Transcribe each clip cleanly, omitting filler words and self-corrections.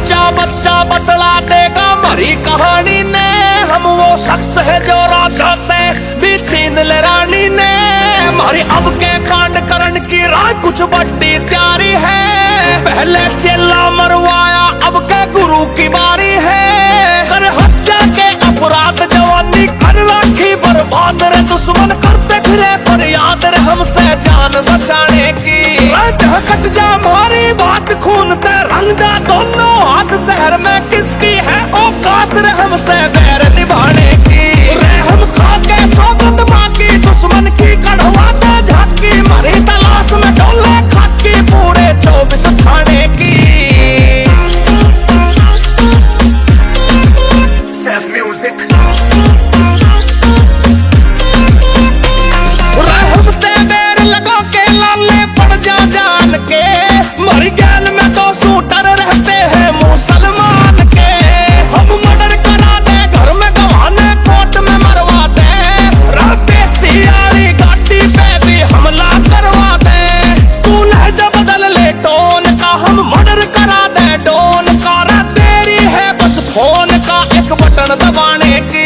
बच्चा बच्चा बतला देगा मरी कहानी ने। हम वो शख्स है जो राजाते भी छीन ले रानी ने। हमारी अब के कांड करण की राह कुछ बड़ी तैयारी है। पहले चेला मरवाया अब के गुरु की बारी है। कर हत्या के अपराध जवानी कर राखी बर्बाद रे दुश्मन करते फिरे फरियाद रे हमसे जान बचाने की। कट जा हमारी बात खून ते रंग जा दोनों हाथ शहर में किसकी है औकात रे हमसे बैर निभाने की। रे हम खा के सौगंध मांगी दुश्मन की कढ़वा दे झांकी। मरी तलाश में डोले खाकी पूरे 24 थाने की। Self music रहम ते बेर लगा के लाले पड़ जा जान के। मर गैल में तो शूटर रहते हैं मुसलमान के। हम मर्डर करा दे घर में गवाने कोर्ट में मरवा दे। रहते सियारी गाड़ी पे भी हमला करवा दे। तू लहजा बदल ले टोन का हम मर्डर करा दे डोन का। तेरी है बस फोन का एक बटन दबाने की।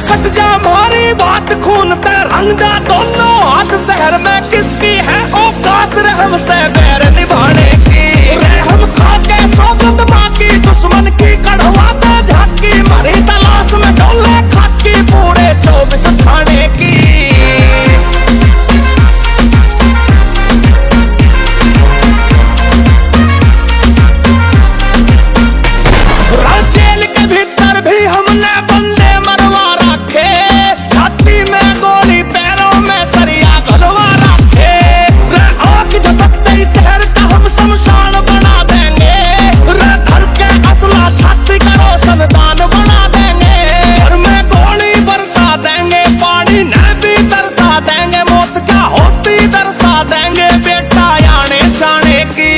कट जा हमारी बात खून ते रंग जा दोनों हाथ शहर में किसकी है औकात रे हमसे बैर निभाने की। रे हम खा के सौगंध मांगी दुश्मन की कढ़वा दे झांकी। मरी तलाश में डोले खाकी पूरे 24 थाने की। जेल के भीतर भी हमने बंदे मरवा रखे। छाती में गोली पैरों में सरिया घलवा रखे। रे आग झपकते ही शहर का हम शमशान बना देंगे। रे घर के असला छाती का रोशनदान बना देंगे। घर में गोली बरसा देंगे पानी न भी तरसा देंगे। मौत क्या होती दर्शा देंगे बेटा आने शाने की।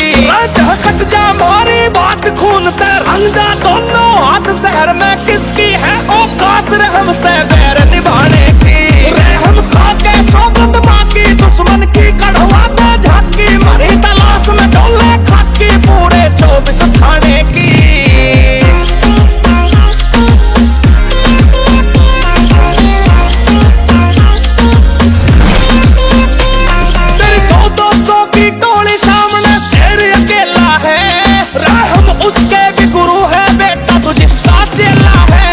कट जा हमारी बात खून ते रंग जा दोनों हाथ शहर में किसकी है औकात रे हमसे बैर निभाने की। रे हम खा के सौगंध मांगी दुश्मन की कढ़वा दे झांकी। मरी तलाश में डोले खाकी पूरे 24 थाने की। तेरी 100-200 की टोली सामने शेर अकेला है। हम उसके भी गुरु है बेटा तू जिसका चेला है।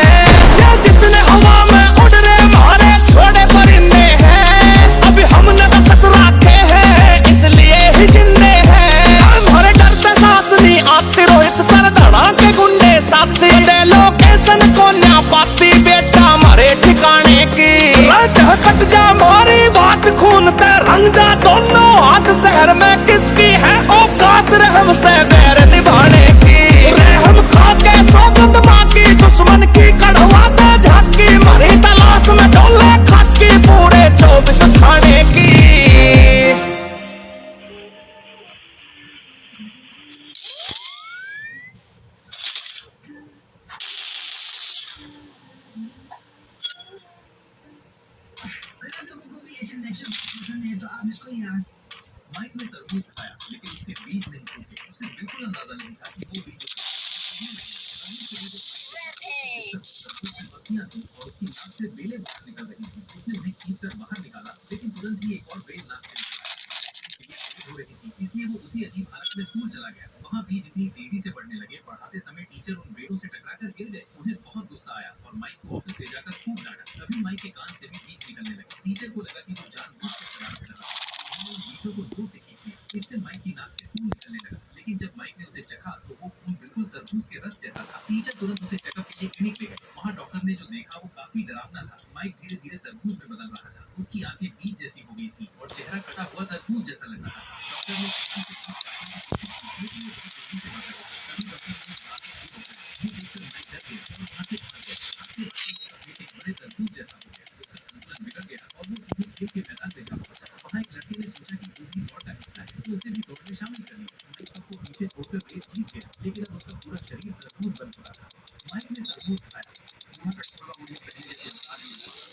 ये जितने हवा में उड़ रहे हमारे छोड़े परिंदे हैं। अभी हमने तो कस रखे हैं इसलिए ही जिंदे हैं। हमारे डर से सांस नहीं आती रोहित सर धड़ा के गुंडे साथी। लोकेशन को ना पाती बेटा हमारे ठिकाने की। कट जा हमारी बात खून ते रंग जा दोनों हाथ शहर में किसकी है औकात रे हमसे बैर निभाने की। रे हम खा के सौगंध मांगी दुश्मन की कढ़वा दे झांकी। मरी तलाश में डोले खाकी पूरे 24 थाने की। माइक ने तरबूज खाया लेकिन उसके बीज नहीं टूटे। उसे बिल्कुल अंदाजा नहीं था कि वो बीज पत्तियां थी और उसकी नाक से बेलें बाहर निकल रही थी। उसने उन्हें खींचकर बाहर निकाला लेकिन तुरंत ही एक और बेल नाक से हो रही थी। इसलिए वो उसी अजीब हालत में स्कूल चला गया। वहाँ बीज इतनी तेजी से बढ़ने लगे पढ़ाते समय टीचर उन बेलों से टकराकर गिर गए। उन्हें बहुत गुस्सा आया और माइक को ऑफिस ले जाकर खूब डांटा। तभी माइक के कान से भी बीज निकलने लगे। टीचर को लगा कि वो जानबूझकर शरारत कर रहा है। बीजों को दूर से खींच लिया। इससे माइक की नाक से खून निकलने लगा। लेकिन जब माइक ने उसे चखा तो वो खून बिल्कुल तरबूज के रस जैसा था। टीचर तुरंत उसे चेकअप के लिए क्लिनिक ले गए। वहाँ डॉक्टर ने जो देखा वो काफी डरावना था। माइक धीरे धीरे तरबूज में बदल रहा था। उसकी आंखें बीज जैसी हो गई थी और चेहरा कटा हुआ तरबूज जैसा लग रहा था। डॉक्टर ने बड़े तरबूज जैसा हो गया। उसका संतुलन बिगड़ गया और वो सीधे खेल के मैदान पे जा पहुंचा। वहाँ एक लड़के ने सोचा कि वो भी दौड़ का हिस्सा है तो उसे भी दौड़ में शामिल कर लिया। माइक को पीछे छोड़कर रेस जीत गया लेकिन अब उसका पूरा शरीर तरबूज बन चुका था। माइक ने तरबूज खाया। वहाँ तक थोड़ा मुझे तरीके से बता दी।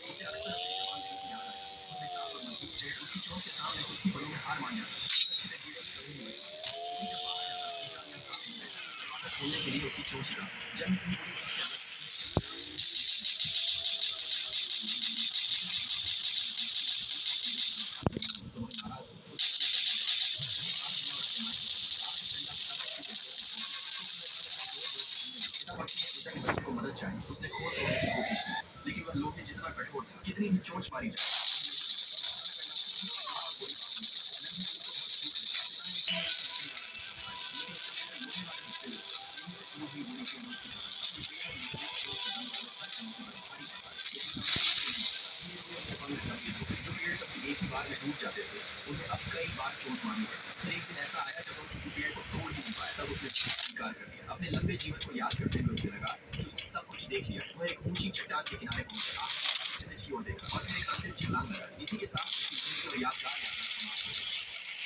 मुझे अक्सर अपने जवान दिन की याद आया। उसने कहा और मजबूत थे उसकी चौक के सामने कुछ ही पलों में हार मान जाता। खेलने के लिए उसकी चोट का जन्म से ही पूरी सबसे अलग तो बहुत नाराज हो बच्चे को मदद चाहिए उसने खोद तोड़ने की कोशिश की लेकिन वह लोहे जितना कठोर था कितनी भी चोट मारी जाए जो पेड़ कभी एक ही बार में टूट जाते थे उन्हें अब कई बार चोट मारनी पड़ी फिर एक दिन ऐसा आया जब वो किसी पेड़ को तोड़ ही नहीं पाया तब उसने स्वीकार कर दिया अपने लंबे जीवन को याद करते हुए उसे लगा कि उसने सब कुछ देख लिया वह एक ऊंची चट्टान के किनारे पहुंचा क्षितिज की ओर देखा और फिर एक अंतिम छलांग लगा इसी के साथ उसकी जिंदगी और यादगार यात्रा समाप्त हो गई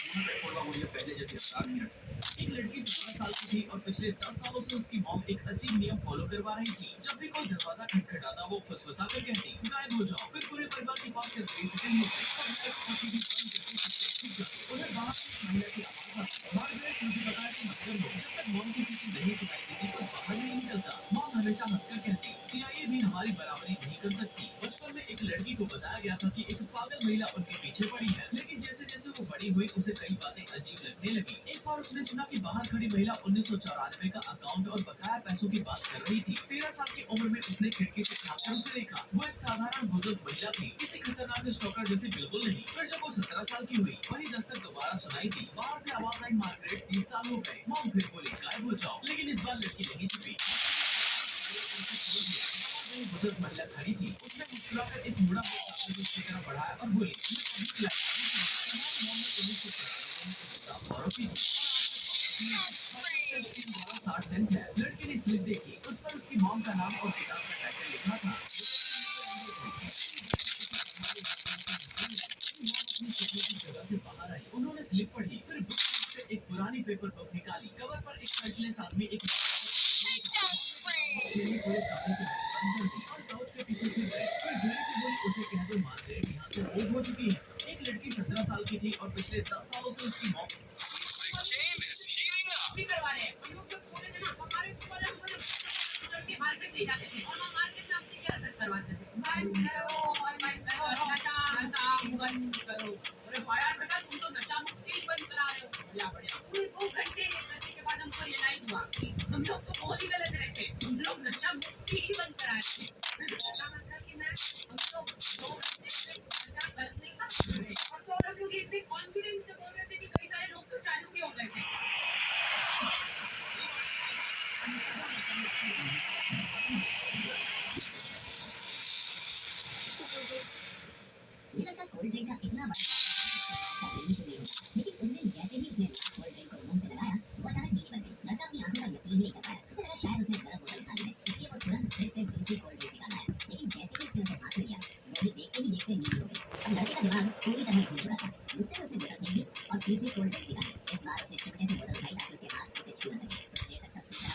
पूर्ण पेट्रोल वो पहले जैसी रफ्तार नहीं रखती एक लड़की 17 साल की थी और पिछले 10 सालों से उसकी मॉम एक अजीब नियम फॉलो करवा रही थी जब भी कोई दरवाजा खटखटाता वो फुसफुसा कर कहती गायब हो जाओ फिर पूरे परिवार के पास सिर्फ 20 सेकंड होते सब लाइट्स और टीवी बंद करके चुपचाप छुप जाते उधर बाहर से एक महिला की आवाज आती मार्गरेट मुझे बताया कि मतलब लो जब तक मॉम की सीटी नहीं सुनाई देती कोई बाहर नहीं निकलता मॉम हमेशा हंसकर कहती सीआईए भी हमारी बराबरी नहीं कर सकती बचपन में एक लड़की को बताया गया था कि एक पागल महिला उनके पीछे पड़ी है लेकिन जैसे जैसे वो बड़ी हुई उसे कई बातें अजीब लगने लगी एक बार उसने सुना कि बाहर खड़ी महिला 1994 का अकाउंट और बकाया पैसों की बात कर रही थी 13 साल की उम्र में उसने खिड़की से झांककर उसे देखा वो एक साधारण बुजुर्ग महिला थी किसी खतरनाक स्टॉकर जैसी बिल्कुल नहीं फिर जब वो 17 साल की हुई वही दस्तक दोबारा सुनाई दी बाहर से आवाज आई मार्गरेट 30 साल हो गए मॉम फिर बोली गायब हो जाओ लेकिन इस बार लड़की नहीं छुपी बुजुर्ग महिला खड़ी थी उसने मुस्कुराकर एक मुड़ा हुआ कागज उसकी तरफ बढ़ाया और बोली मैं कभी खिलाई मॉम ने पुलिस को बताया आरोपी थी 60 सेंट है लड़की ने स्लिप देखी उस पर उसकी मॉम का नाम और किताब का टाइटल लिखा था जगह से बाहर आई उन्होंने स्लिप पढ़ी फिर बुक से एक पुरानी पेपर बुक निकाली कवर पर एक शर्टलेस आदमी एक पूरे कमरे के अंदर दी और काउच के पीछे छिप गई फिर धीरे से बोली उसे कह दो मार्गरेट यहाँ से मूव हो चुकी है एक लड़की 17 साल की थी और पिछले 10 सालों से उसकी मौत भी करवा रहे हैं हम लोग तो पूरे दिन हमारे स्कूल में मुझे मार्केट ले जाते थे और हम मार्केट में अपनी क्या असर करवाते थे बंद करो अरे यार बेटा तुम तो नशा मुक्ति ही बंद करा रहे हो बढ़िया बढ़िया पूरे 2 घंटे ये करने के बाद हमको रियलाइज हुआ कि हम लोग तो बहुत ही गलत रहते हम लोग नशा मुक्ति ही बंद करा रहे थे मतलब कि मैं हम लोग 2 घंटे से नशा करने का और तो और हम लोग इतने कॉन्फिडेंस से बोल रहे थे कि कई सारे लोग तो चालू भी हो गए थे ये लड़का कोल्ड ड्रिंक का इतना बड़ा शुरू हुआ लेकिन उस दिन जैसे ही उसने कोल्ड ड्रिंक को मुंह से लगाया वो अचानक नीली बन गई लड़का अपनी आंखों पर यकीन ही नहीं कर पाया उसे लगा शायद उसने गलत बोतल खा ली है इसलिए वो तुरंत फ्रिज से दूसरी कोल्ड ड्रिंक निकाल आया लेकिन जैसे ही उसने उसे हाथ में लिया वो भी देखते ही देखते नीली हो गई अब लड़के का दिमाग पूरी तरह घूम चुका था गुस्से में उसने बोतल फेंक दी और तीसरी कोल्ड ड्रिंक निकाली इस बार उसने चिपटे से बोतल उठाई ताकि उसके हाथ उसे छू न सके कुछ देर तक सब ठीक रहा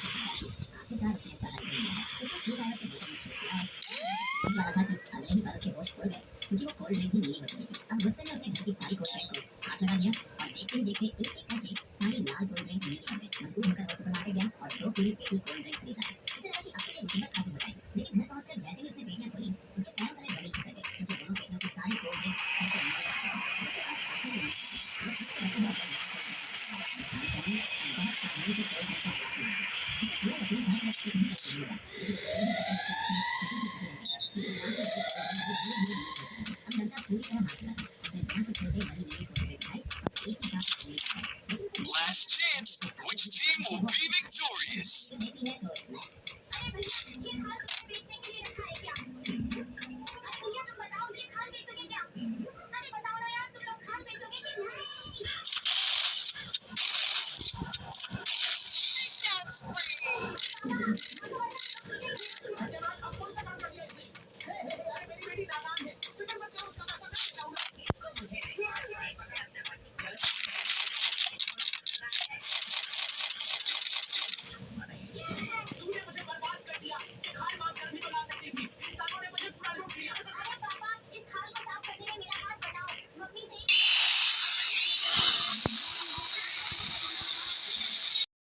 आखिरकार उसने इसका हल ढूंढ लिया उसने स्क्रू ड्राइवर से बोतल में छेद किया और वाला था कि अगले ही पल उसके होश उड़ गए क्योंकि वो कोल्ड ड्रिंक भी नीली हो चुकी थी अब गुस्से में उसने घर की सारी कोल्ड ड्रिंक को हाथ लगा दिया और देखते ही देखते एक एक करके सारी लाल कोल्ड ड्रिंक नीली हो गई मजबूर होकर वो सुपरमार्केट गया और 2 पूरी पेटी कोल्ड ड्रिंक खरीद लाया उसे लगा कि अब तो ये मुसीबत खत्म हो जाएगी लेकिन घर पहुंचकर जैसे ही उसने पेटियां खोली उसके पैरों तले जमीन खिसक गई क्योंकि दोनों पेटियों की सारी कोल्ड ड्रिंक फिर से नीली हो चुकी थी उसके पास आखिरी वो बहुत सावधानी से कोल्ड ड्रिंक का ग्लास में वो यकीन था कि कुछ भी नहीं होगा अब लड़का पूरी तरह हाथ लगा था उसने बिना कुछ सोचे वही नीली कोल्ड ड्रिंक खाई और एक ही साथ पूरी खाई लेकिन उसे Last chance. Which team will be victorious? जो देखी है तो अरे भैया ये खाल तुम्हें बेचने के लिए रखा है क्या अरे भैया तुम बताओ ये खाल बेचोगे क्या अरे बताओ ना यार तुम लोग खाल बेचोगे कि नहीं